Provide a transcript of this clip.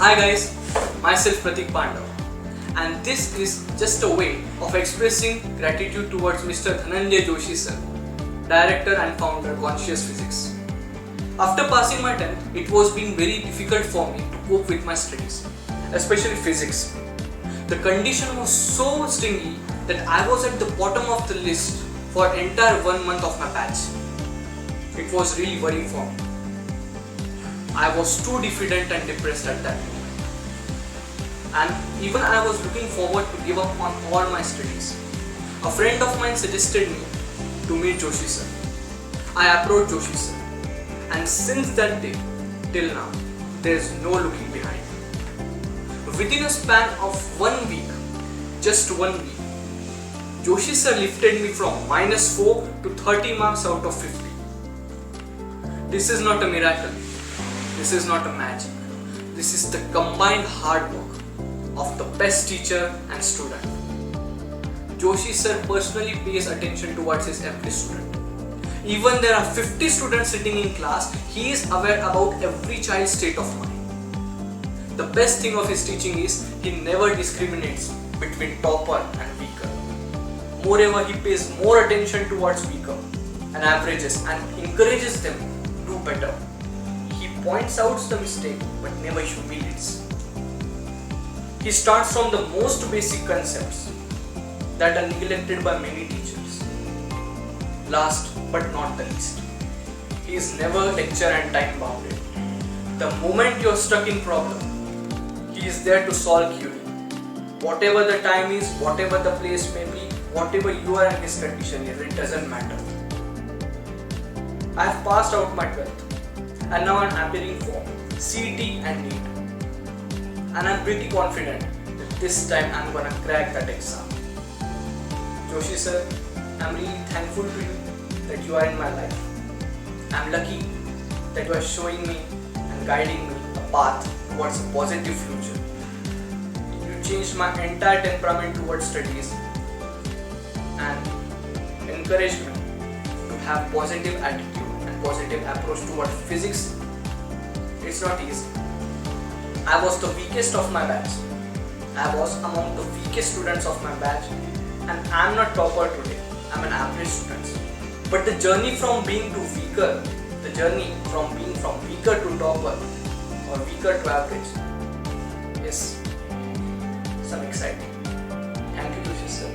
Hi guys, myself Pratik Pandav, and this is just a way of expressing gratitude towards Mr. Dhananjay Joshi sir, director and founder Conscious Physics. After passing my 10th, it was being very difficult for me to cope with my studies, especially physics. The condition was so stingy that I was at the bottom of the list for entire 1 month of my batch. It was really worrying for me. I was too defeated and depressed at that moment. And even I was looking forward to give up on all my studies. A friend of mine suggested me to meet Joshi sir. I approached Joshi sir, and since that day till now, there is no looking behind. Within a span of 1 week, just 1 week, Joshi sir lifted me from -4 to 30 marks out of 50. This is not a miracle. This is not a magic. This is the combined hard work of the best teacher and student. Joshi sir personally pays attention towards his every student. Even there are 50 students sitting in class, he is aware about every child's state of mind. The best thing of his teaching is he never discriminates between topper and weaker. Moreover, he pays more attention towards weaker and averages and encourages them to do better. He points out the mistake but never humiliates. He starts from the most basic concepts that are neglected by many teachers. Last but not the least, he is never lecture and time bounded. The moment you are stuck in problem, he is there to solve query. Whatever the time is, whatever the place may be, whatever you are in his condition is, it doesn't matter. I have passed out my 12th and now I am appearing for CET and NEET. And I am pretty confident that this time I am gonna crack that exam. Joshi sir, I am really thankful to you that you are in my life. I am lucky that you are showing me and guiding me a path towards a positive future. You changed my entire temperament towards studies and encouraged me to have positive attitude and positive approach towards physics. It's not easy. I was the weakest of my batch. I was among the weakest students of my batch, and I am not topper today. I am an average student. But the journey from being to weaker, the journey from being from weaker to topper or weaker to average is some exciting. Thank you, Joshi sir.